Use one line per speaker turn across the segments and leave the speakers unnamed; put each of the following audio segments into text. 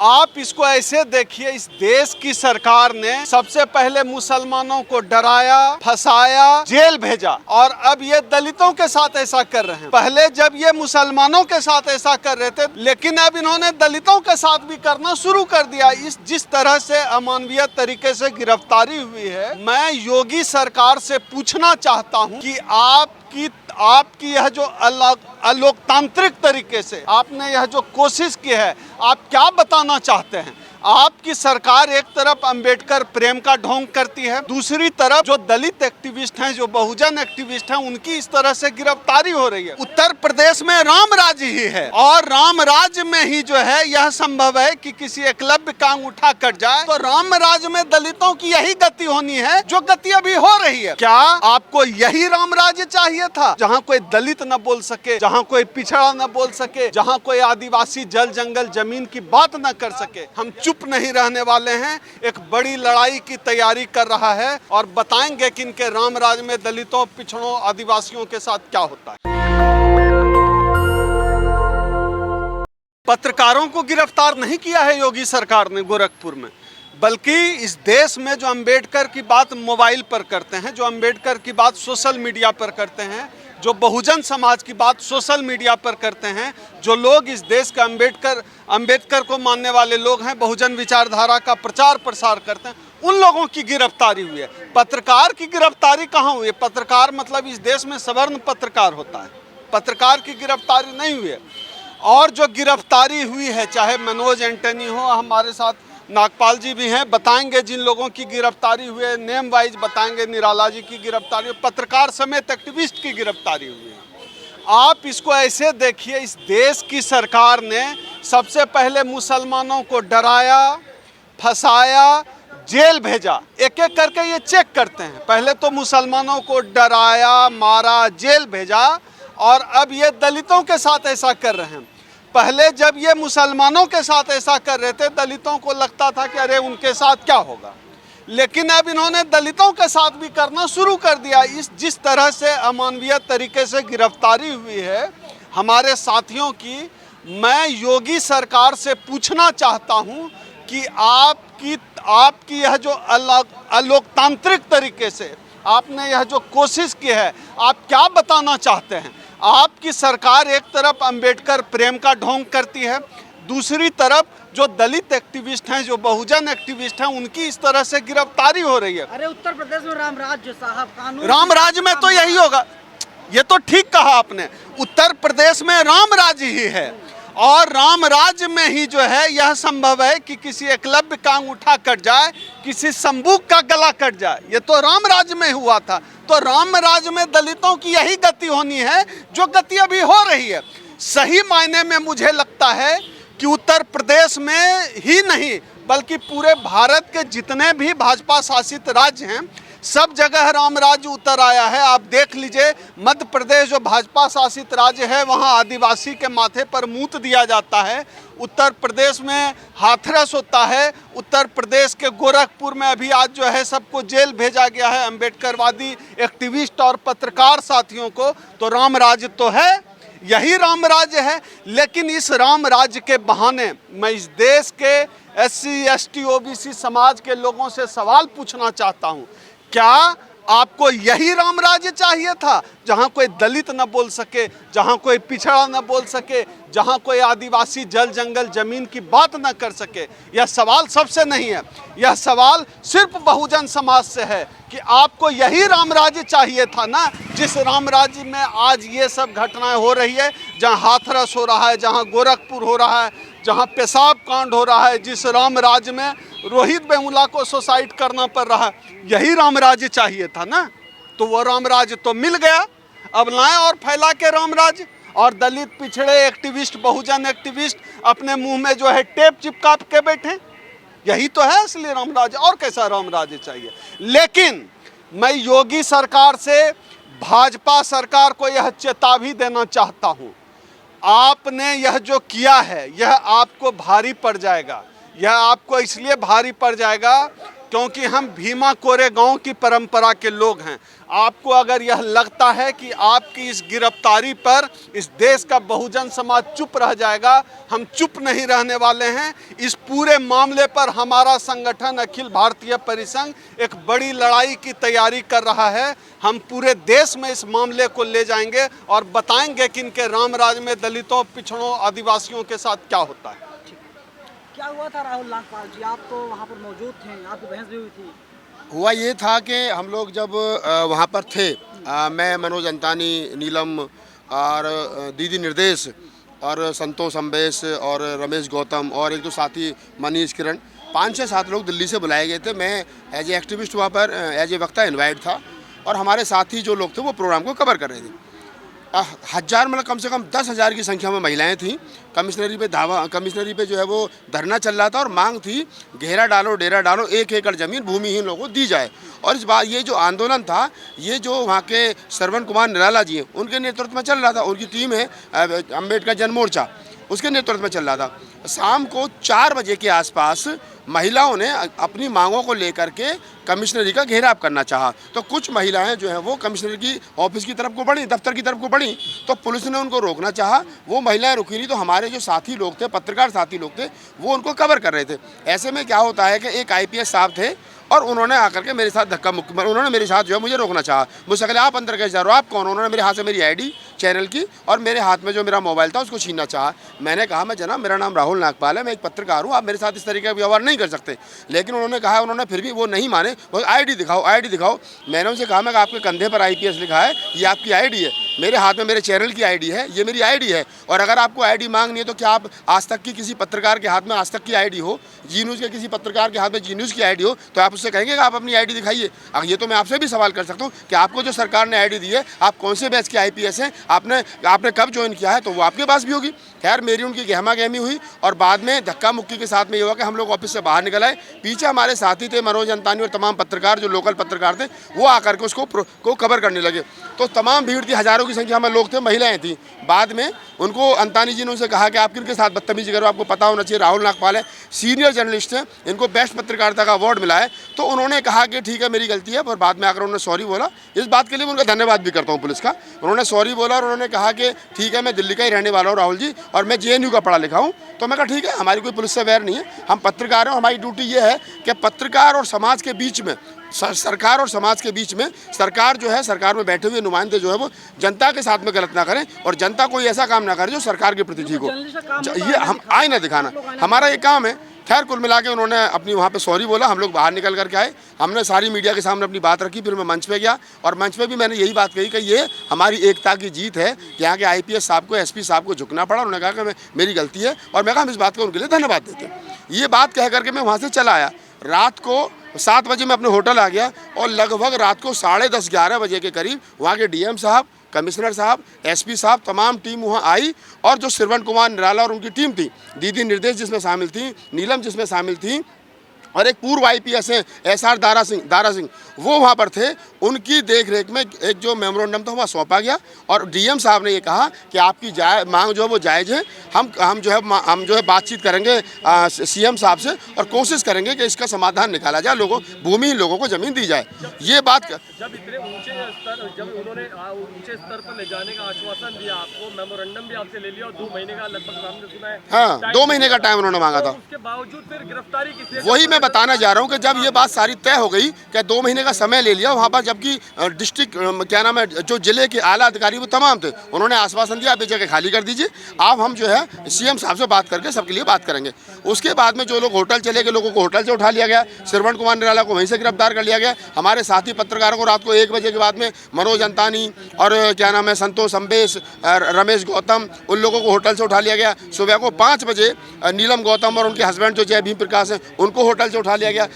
आप इसको ऐसे देखिए, इस देश की सरकार ने सबसे पहले मुसलमानों को डराया, फंसाया, जेल भेजा और अब ये दलितों के साथ ऐसा कर रहे हैं। पहले जब ये मुसलमानों के साथ ऐसा कर रहे थे, लेकिन अब इन्होंने दलितों के साथ भी करना शुरू कर दिया। इस जिस तरह से अमानवीय तरीके से गिरफ्तारी हुई है, मैं योगी सरकार से पूछना चाहता हूँ कि आपकी यह जो अलोकतांत्रिक तरीके से आपने यह जो कोशिश की है, आप क्या बताना चाहते हैं? आपकी सरकार एक तरफ अंबेडकर प्रेम का ढोंग करती है, दूसरी तरफ जो दलित एक्टिविस्ट हैं, जो बहुजन एक्टिविस्ट हैं, उनकी इस तरह से गिरफ्तारी हो रही है। उत्तर प्रदेश में राम राज्य ही है और राम राज्य में ही जो है यह संभव है कि किसी एकलव्य का अंगूठा कट जाए। तो राम राज्य में दलितों की यही गति होनी है जो गति अभी हो रही है। क्या आपको यही राम राज्य चाहिए था, जहाँ कोई दलित न बोल सके, जहाँ कोई पिछड़ा न बोल सके, जहाँ कोई आदिवासी जल जंगल जमीन की बात न कर सके? हम चुप नहीं रहने वाले हैं, एक बड़ी लड़ाई की तैयारी कर रहा है और बताएंगे कि इनके राम राज्य में दलितों, पिछड़ों, आदिवासियों के साथ क्या होता है। पत्रकारों को गिरफ्तार नहीं किया है योगी सरकार ने गोरखपुर में, बल्कि इस देश में जो अंबेडकर की बात मोबाइल पर करते हैं, जो अंबेडकर की बात सोशल मीडिया पर करते हैं, जो बहुजन समाज की बात सोशल मीडिया पर करते हैं, जो लोग इस देश का अंबेडकर को मानने वाले लोग हैं, बहुजन विचारधारा का प्रचार प्रसार करते हैं, उन लोगों की गिरफ्तारी हुई है। पत्रकार की गिरफ्तारी कहाँ हुई है? पत्रकार मतलब इस देश में सवर्ण पत्रकार होता है, पत्रकार की गिरफ्तारी नहीं हुई है। और जो गिरफ्तारी हुई है, चाहे मनोज एंटनी हो, हमारे साथ नागपाल जी भी हैं, बताएंगे जिन लोगों की गिरफ्तारी हुई है, नेम वाइज बताएंगे। निराला जी की गिरफ्तारी हुई, पत्रकार समेत एक्टिविस्ट की गिरफ्तारी हुई है। आप इसको ऐसे देखिए, इस देश की सरकार ने सबसे पहले मुसलमानों को डराया, फंसाया, जेल भेजा। एक एक करके ये चेक करते हैं। पहले तो मुसलमानों को डराया, मारा, जेल भेजा और अब ये दलितों के साथ ऐसा कर रहे हैं। पहले जब ये मुसलमानों के साथ ऐसा कर रहे थे, दलितों को लगता था कि अरे उनके साथ क्या होगा, लेकिन अब इन्होंने दलितों के साथ भी करना शुरू कर दिया। इस जिस तरह से अमानवीय तरीके से गिरफ्तारी हुई है हमारे साथियों की, मैं योगी सरकार से पूछना चाहता हूं कि आपकी यह जो अलोकतांत्रिक तरीके से आपने यह जो कोशिश की है, आप क्या बताना चाहते हैं? आपकी सरकार एक तरफ अंबेडकर प्रेम का ढोंग करती है, दूसरी तरफ जो दलित एक्टिविस्ट हैं, जो बहुजन एक्टिविस्ट हैं, उनकी इस तरह से गिरफ्तारी हो रही है।
अरे उत्तर प्रदेश में राम राज्य साहब, कानून
राम राज्य में तो यही होगा। ये तो ठीक कहा आपने, उत्तर प्रदेश में राम राज्य ही है और राम राज्य में ही जो है यह संभव है कि किसी एकलव्य का अंगूठा कट जाए, किसी संबुक का गला कट जाए। ये तो राम राज्य में हुआ था। तो राम राज्य में दलितों की यही गति होनी है जो गति अभी हो रही है। सही मायने में मुझे लगता है कि उत्तर प्रदेश में ही नहीं बल्कि पूरे भारत के जितने भी भाजपा शासित राज्य हैं, सब जगह राम राज्य उतर आया है। आप देख लीजिए, मध्य प्रदेश जो भाजपा शासित राज्य है, वहाँ आदिवासी के माथे पर मूत दिया जाता है। उत्तर प्रदेश में हाथरस होता है। उत्तर प्रदेश के गोरखपुर में अभी आज जो है सबको जेल भेजा गया है, अंबेडकरवादी एक्टिविस्ट और पत्रकार साथियों को। तो राम राज्य तो है, यही राम राज्य है। लेकिन इस राम राज्य के बहाने मैं इस देश के SC ST OBC समाज के लोगों से सवाल पूछना चाहता हूँ, क्या आपको यही राम राज्य चाहिए था, जहाँ कोई दलित न बोल सके, जहाँ कोई पिछड़ा न बोल सके, जहाँ कोई आदिवासी जल जंगल जमीन की बात न कर सके? यह सवाल सबसे नहीं है, यह सवाल सिर्फ बहुजन समाज से है कि आपको यही राम राज्य चाहिए था ना, जिस राम राज्य में आज ये सब घटनाएं हो रही है, जहाँ हाथरस हो रहा है, जहाँ गोरखपुर हो रहा है, जहाँ पेशाब कांड हो रहा है, जिस राम राज्य में रोहित वेमुला को सुसाइड करना पड़ रहा है, यही राम राज्य चाहिए था ना। तो वो राम राज्य तो मिल गया, अब लाएं और फैला के राम राज्य। और दलित, पिछड़े एक्टिविस्ट, बहुजन एक्टिविस्ट अपने मुंह में जो है टेप चिपका के बैठे, यही तो है असली राम राज्य। और कैसा राम राज्य चाहिए? लेकिन मैं योगी सरकार से, भाजपा सरकार को यह चेतावनी देना चाहता हूँ, आपने यह जो किया है यह आपको भारी पड़ जाएगा। यह आपको इसलिए भारी पड़ जाएगा क्योंकि हम भीमा कोरेगांव की परंपरा के लोग हैं। आपको अगर यह लगता है कि आपकी इस गिरफ्तारी पर इस देश का बहुजन समाज चुप रह जाएगा, हम चुप नहीं रहने वाले हैं। इस पूरे मामले पर हमारा संगठन अखिल भारतीय परिसंघ एक बड़ी लड़ाई की तैयारी कर रहा है। हम पूरे देश में इस मामले को ले जाएंगे और बताएंगे कि इनके रामराज में दलितों, पिछड़ों, आदिवासियों के साथ क्या होता है।
क्या हुआ था राहुल नागपाल जी, आप तो वहाँ पर मौजूद थे, आपकी बहस भी हुई थी।
हुआ ये था कि हम लोग जब वहाँ पर थे, मैं, मनोज अंतानी, नीलम और दीदी निर्देश और संतोष अम्बेश और रमेश गौतम और एक दो साथी मनीष किरण, 5 से 7 लोग दिल्ली से बुलाए गए थे। मैं एज ए एक्टिविस्ट वहाँ पर एज ए वक्ता इनवाइट था और हमारे साथी जो लोग थे वो प्रोग्राम को कवर कर रहे थे। हजार मतलब कम से कम 10,000 की संख्या में महिलाएं थीं। कमिश्नरी पे जो है वो धरना चल रहा था और मांग थी घेरा डालो, डेरा डालो, 1 एकड़ ज़मीन भूमिहीन लोगों को दी जाए। और इस बात ये जो आंदोलन था, ये जो वहाँ के श्रवण कुमार निराला जी हैं उनके नेतृत्व में चल रहा था। उनकी टीम है अम्बेडकर जन मोर्चा, उसके नेतृत्व में चल रहा था। शाम को 4 बजे के आसपास महिलाओं ने अपनी मांगों को लेकर के कमिश्नरी का घेराव करना चाहा। तो कुछ महिलाएं जो हैं वो कमिश्नरी की ऑफिस की तरफ को बढ़ी, दफ्तर की तरफ को बढ़ी, तो पुलिस ने उनको रोकना चाहा। वो महिलाएं रुकी नहीं, तो हमारे जो साथी लोग थे, पत्रकार साथी लोग थे, वो उनको कवर कर रहे थे। ऐसे में क्या होता है कि एक IPS साहब थे और उन्होंने आकर के मेरे साथ धक्का मुक्की, उन्होंने मेरे साथ जो है मुझे रोकना चाहा। मुझसे कहले आप अंदर कैसे जा रहे हो, आप कौन हो? उन्होंने मेरे हाथ से मेरी ID चैनल की और मेरे हाथ में जो मेरा मोबाइल था उसको छीनना चाहा। मैंने कहा मैं जनाब, मेरा नाम राहुल नागपाल है, मैं एक पत्रकार हूँ, आप मेरे साथ इस तरीके का व्यवहार नहीं कर सकते। लेकिन उन्होंने कहा, उन्होंने फिर भी वो नहीं माने, वो ID दिखाओ, ID दिखाओ। मैंने उनसे कहा मैं आपके कंधे पर IPS लिखा है, ये आपकी ID है, मेरे हाथ में मेरे चैनल की ID है, ये मेरी ID है। और अगर आपको ID मांगनी है तो क्या आप आज तक की किसी पत्रकार के हाथ में आज तक की ID हो, जी न्यूज़ के किसी पत्रकार के हाथ में जी न्यूज़ की ID हो, तो आप उससे कहेंगे कि आप अपनी ID दिखाइए। अब ये तो मैं आपसे भी सवाल कर सकता हूँ कि आपको जो सरकार ने ID दी है, आप कौन से बैच के IPS हैं, आपने कब ज्वाइन किया है, तो वो आपके पास भी होगी। खैर मेरी उनकी गहमा गहमी हुई और बाद में धक्का मुक्की के साथ में ये हुआ कि हम लोग ऑफिस से बाहर निकल आए। पीछे हमारे साथी थे मनोज अंतानी और तमाम पत्रकार जो लोकल पत्रकार थे, वो आकर के उसको कवर करने लगे। तो तमाम भीड़ थी, हज़ारों की संख्या में लोग थे, महिलाएं थी। बाद में उनको अंतानी जी ने उनसे कहा कि आप किनके साथ बदतमीजी करो, आपको पता होना चाहिए राहुल नागपाल है, सीनियर जर्नलिस्ट हैं, इनको बेस्ट पत्रकारिता का अवार्ड मिला है। तो उन्होंने कहा कि ठीक है मेरी गलती है, पर बाद में आकर उन्होंने सॉरी बोला। इस बात के लिए मैं उनका धन्यवाद भी करता हूँ पुलिस का। उन्होंने सॉरी बोला और उन्होंने कहा कि ठीक है मैं दिल्ली का ही रहने वाला हूँ राहुल जी, और मैं JNU का पढ़ा लिखा हूँ। तो मैं कहा ठीक है, हमारी कोई पुलिस से वैर नहीं है, हम पत्रकार हैं, हमारी ड्यूटी ये है कि पत्रकार और समाज के बीच में, सरकार और समाज के बीच में, सरकार जो है, सरकार में बैठे हुए नुमाइंदे जो है वो जनता के साथ में गलत ना करें और जनता कोई ऐसा काम ना करे जो सरकार के प्रति ठीक हो। ये हम आईना दिखाना हमारा ये काम है। खैर कुल मिला के उन्होंने अपनी वहाँ पे सॉरी बोला, हम लोग बाहर निकल करके आए, हमने सारी मीडिया के सामने अपनी बात रखी। फिर मैं मंच पे गया और मंच पे भी मैंने यही बात कही कि ये हमारी एकता की जीत है कि यहाँ के IPS साहब को, SP साहब को झुकना पड़ा। उन्होंने कहा कि मेरी गलती है और मैं कहा हम इस बात को उनके लिए धन्यवाद देते हैं। ये बात कह करके मैं वहाँ से चला आया। रात को 7 बजे मैं अपने होटल आ गया और लगभग रात को 10:30-11 बजे के करीब वहाँ के DM साहब, कमिश्नर साहब, SP साहब, तमाम टीम वहाँ आई और जो श्रवण कुमार निराला और उनकी टीम थी, दीदी निर्देश जिसमें शामिल थी, नीलम जिसमें शामिल थी और एक पूर्व IPS हैं SR दारा सिंह, वो वहाँ पर थे। उनकी देख रेख में एक जो मेमोरेंडम था वहाँ सौंपा गया और DM साहब ने ये कहा कि आपकी मांग जो है वो जायज़ है, हम जो है बातचीत करेंगे CM साहब से और कोशिश करेंगे कि इसका समाधान निकाला जाए, भूमिहीन लोगों को ज़मीन दी जाए। ये बात
जब इतने जब उन्होंने ऊंचे स्तर पर ले जाने का आश्वासन दिया आपको, मेमोरेंडम भी आपसे ले लिया और 2 महीने का लगभग सामने सुना है,
हाँ 2 महीने का टाइम उन्होंने मांगा था।
उसके बावजूद फिर गिरफ्तारी किसी,
वही मैं बताना जा रहा हूँ कि जब ये बात सारी तय हो गई कि 2 महीने का समय ले लिया वहाँ पर, जबकि डिस्ट्रिक्ट क्या नाम है, जो जिले के आला अधिकारी वो तमाम थे, उन्होंने आश्वासन दिया आप ये जगह खाली कर दीजिए, अब हम जो है CM साहब से बात करके सबके लिए बात करेंगे। उसके बाद में जो लोग होटल चले गए, लोगों को होटल से उठा लिया गया, श्रवण कुमार निराला को वहीं से गिरफ्तार कर लिया गया। हमारे साथी पत्रकारों को रात को 1 बजे के बाद में मनोज अंतानी और क्या नाम है संतोष अम्बेश, रमेश गौतम, उन लोगों को होटल से उठा लिया गया। सुबह को 5 बजे नीलम गौतम और उनके हस्बैंड जो जय भीम प्रकाश हैं उनको होटल से उठा लिया गया।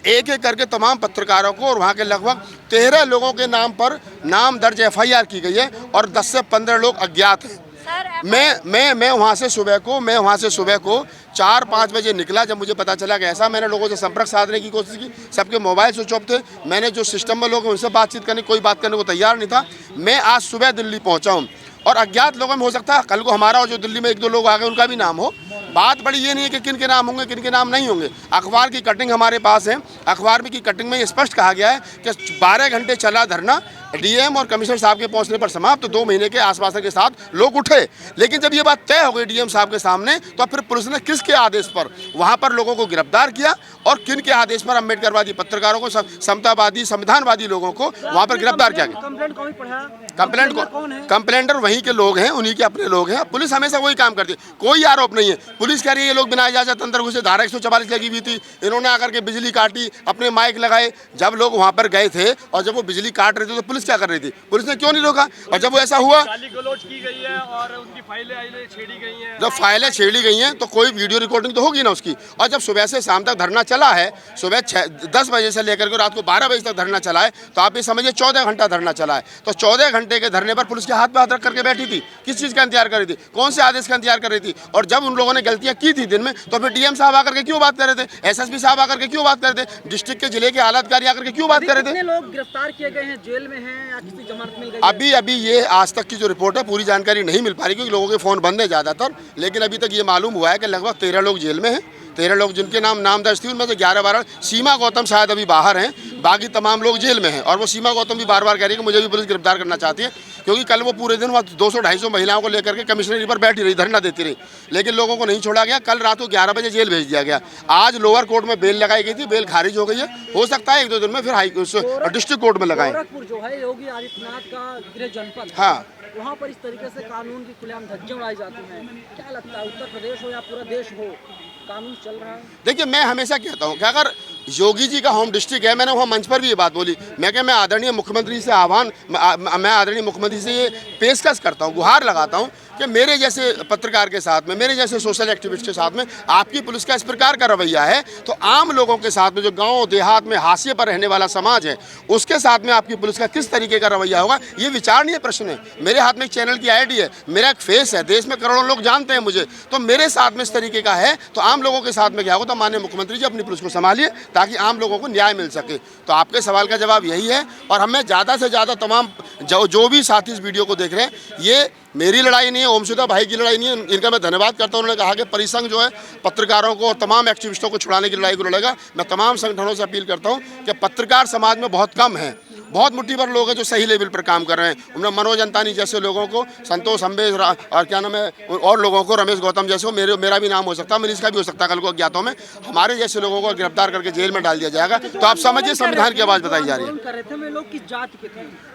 एक एक करके तमाम पत्रकारों को और वहाँ के लगभग 13 लोगों के नाम पर नाम दर्ज FIR की गई है और 10 से 15 लोग अज्ञात हैं। मैं वहाँ से सुबह को 4-5 बजे निकला। जब मुझे पता चला कि ऐसा, मैंने लोगों से संपर्क साधने की कोशिश की, सबके मोबाइल स्विच ऑफ थे। मैंने जो सिस्टम में लोग उनसे बातचीत करने, कोई बात करने को तैयार नहीं था। मैं आज सुबह दिल्ली पहुँचा हूँ और अज्ञात लोगों में हो सकता है कल को हमारा और जो दिल्ली में 1-2 लोग आ गए उनका भी नाम हो। बात बड़ी ये नहीं है कि किन के नाम होंगे किन के नाम नहीं होंगे। अखबार की कटिंग हमारे पास है, अखबार में की कटिंग में ये स्पष्ट कहा गया है कि 12 घंटे चला धरना, डीएम और कमिश्नर साहब के पहुंचने पर समाप्त, तो 2 महीने के आश्वासन के साथ लोग उठे। लेकिन जब ये बात तय हो गई डीएम साहब के सामने, तो फिर पुलिस ने किसके आदेश पर वहां पर लोगों को गिरफ्तार किया और किन के आदेश पर अम्बेडकरवादी पत्रकारों को, समतावादी संविधानवादी लोगों को वहां पर गिरफ्तार किया गया।
कंप्लेंट कौन पढ़ा?
कंप्लेंटर वहीं के लोग हैं, उन्हीं के अपने लोग हैं। पुलिस हमेशा वही काम करती है, कोई आरोप नहीं है। पुलिस कह रही है ये लोग बिना इजाजत अंदर घुसे, धारा 144 लगी हुई थी, इन्होंने आकर के बिजली काटी, अपने माइक लगाए। जब लोग वहां पर गए थे और जब वो बिजली काट रहे थे तो पुलिस क्या कर रही थी? पुलिस ने क्यों नहीं रोका? और जब वो ऐसा हुआ,
गाली गलौज की गई है और उनकी फाइलें छेड़ी गई हैं।
जब फाइलें छेड़ी गई हैं तो कोई वीडियो रिकॉर्डिंग तो होगी ना उसकी। और जब सुबह से शाम तक धरना चला है, सुबह 10 बजे से लेकर के रात को 12 बजे तक धरना चला है, तो आप ये समझिए 14 घंटा धरना चला है। तो 14 घंटे के धरने पर पुलिस के हाथ पे हाथ रख करके बैठी थी। किस चीज़ का इंतजार कर रही थी? कौन से आदेश का इंतजार कर रही थी? और जब उन लोगों ने गलतियां की थी दिन में, तो फिर डीएम साहब आकर के क्यों बात कर रहे थे? एसएसपी साहब आकर के क्यों बात कर रहे थे? डिस्ट्रिक्ट के जिले के आलाधिकारी आकर के क्यों बात कर रहे थे?
कितने लोग गिरफ्तार किए गए हैं, जेल में हैं या किसी जमानत मिल गई?
अभी ये आज तक की जो रिपोर्ट है पूरी जानकारी नहीं मिल पा रही, क्योंकि लोगों के फ़ोन बंद है ज़्यादातर। लेकिन अभी तक ये मालूम हुआ है कि लगभग 13 लोग जेल में हैं। 13 लोग जिनके नाम दर्ज थी, उनमें से 11-12, सीमा गौतम शायद अभी बाहर हैं, बाकी तमाम लोग जेल में हैं। और वो सीमा गौतम भी बार बार कह रही है कि मुझे भी पुलिस गिरफ्तार करना चाहती है, क्योंकि कल वो पूरे दिन वहाँ 200-250 महिलाओं को लेकर के कमिश्नरी पर बैठी रही, धरना देती रही, लेकिन लोगों को नहीं छोड़ा गया। कल रात को 11 बजे जेल भेज दिया गया। आज लोअर कोर्ट में बेल लगाई गई थी, बेल खारिज हो गई है। हो सकता है 1-2 दिन में फिर डिस्ट्रिक्ट कोर्ट में लगाएं।
गोरखपुर जो है योगी आदित्यनाथ का गृह जनपद,
हाँ,
वहाँ पर इस तरीके से कानून की खुलेआम धज्जियां उड़ाई जाती हैं। क्या लगता है, उत्तर प्रदेश हो या पूरा देश हो, कानून चल रहा है?
देखिए, मैं हमेशा कहता हूँ कि अगर योगी जी का होम डिस्ट्रिक्ट है, मैंने वहाँ मंच पर भी ये बात बोली, मैं आदरणीय मुख्यमंत्री से मैं आदरणीय मुख्यमंत्री से ये पेशकश करता हूँ, गुहार लगाता हूँ कि मेरे जैसे पत्रकार के साथ में, मेरे जैसे सोशल एक्टिविस्ट के साथ में आपकी पुलिस का इस प्रकार का रवैया है, तो आम लोगों के साथ में, जो गांव देहात में हाशिए पर रहने वाला समाज है, उसके साथ में आपकी पुलिस का किस तरीके का रवैया होगा, ये विचारणीय प्रश्न है। मेरे हाथ में एक चैनल की आईडी है, मेरा एक फेस है, देश में करोड़ों लोग जानते हैं मुझे, तो मेरे साथ में इस तरीके का है, तो आम लोगों के साथ में क्या होगा? तो माननीय मुख्यमंत्री जी अपनी पुलिस को संभालिए ताकि आम लोगों को न्याय मिल सके। तो आपके सवाल का जवाब यही है। और हमें ज़्यादा से ज़्यादा तमाम जो भी साथी इस वीडियो को देख रहे हैं, ये मेरी लड़ाई नहीं है, ओमशुदा भाई की लड़ाई नहीं है। इनका मैं धन्यवाद करता हूँ। उन्होंने कहा कि परिसंघ जो है पत्रकारों को और तमाम एक्टिविस्टों को छुड़ाने की लड़ाई को लड़ेगा। मैं तमाम संगठनों से अपील करता हूँ कि पत्रकार समाज में बहुत कम है, बहुत मुट्ठी भर लोग हैं जो सही लेवल पर काम कर रहे हैं। उन्हें मनोज अंतानी जैसे लोगों को, संतोष अम्बेश और क्या नाम है और लोगों को, रमेश गौतम जैसे को, मेरा भी नाम हो सकता है, मनीष का भी हो सकता है कल को अज्ञातों में, हमारे जैसे लोगों को गिरफ्तार करके जेल में डाल दिया जाएगा। तो आप समझिए संविधान की आवाज़ बताई जा रही है।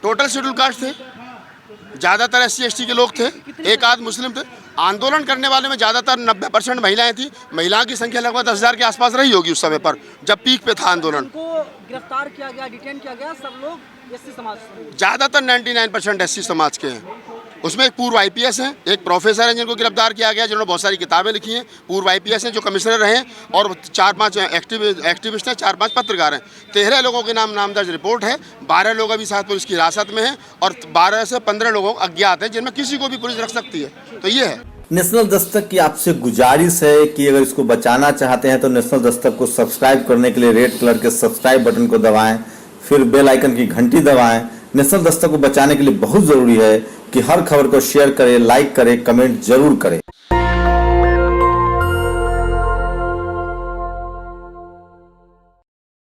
टोटल शेड्यूल कास्ट थे, ज़्यादातर SC/ST के लोग थे, एक आध मुस्लिम थे। आंदोलन करने वाले में ज़्यादातर 90% महिलाएं थी। महिलाओं की संख्या लगभग 10,000 के आसपास रही होगी उस समय पर, जब पीक पे था आंदोलन।
उनको गिरफ्तार किया गया, डिटेन किया गया, सब लोग SC समाज से,
ज़्यादातर 99% SC समाज के हैं। उसमें एक पूर्व IPS हैं, एक प्रोफेसर हैं जिनको गिरफ्तार किया गया, जिन्होंने बहुत सारी किताबें लिखी हैं। पूर्व IPS हैं जो कमिश्नर रहे, और 4-5 एक्टिविस्ट हैं, 4-5 पत्रकार हैं। 13 लोगों के नाम दर्ज रिपोर्ट है। 12 लोग अभी साथ पुलिस की हिरासत में हैं और 12 से 15 लोगों अज्ञात हैं, जिनमें किसी को भी पुलिस रख सकती है। तो ये है।
नेशनल दस्तक की आपसे गुजारिश है कि अगर इसको बचाना चाहते हैं तो नेशनल दस्तक को सब्सक्राइब करने के लिए रेड कलर के सब्सक्राइब बटन को दबाएं, फिर बेल आइकन की घंटी दबाएं। नेशनल दस्तक को बचाने के लिए बहुत जरूरी है कि हर खबर को शेयर करें, लाइक करें, कमेंट जरूर करें।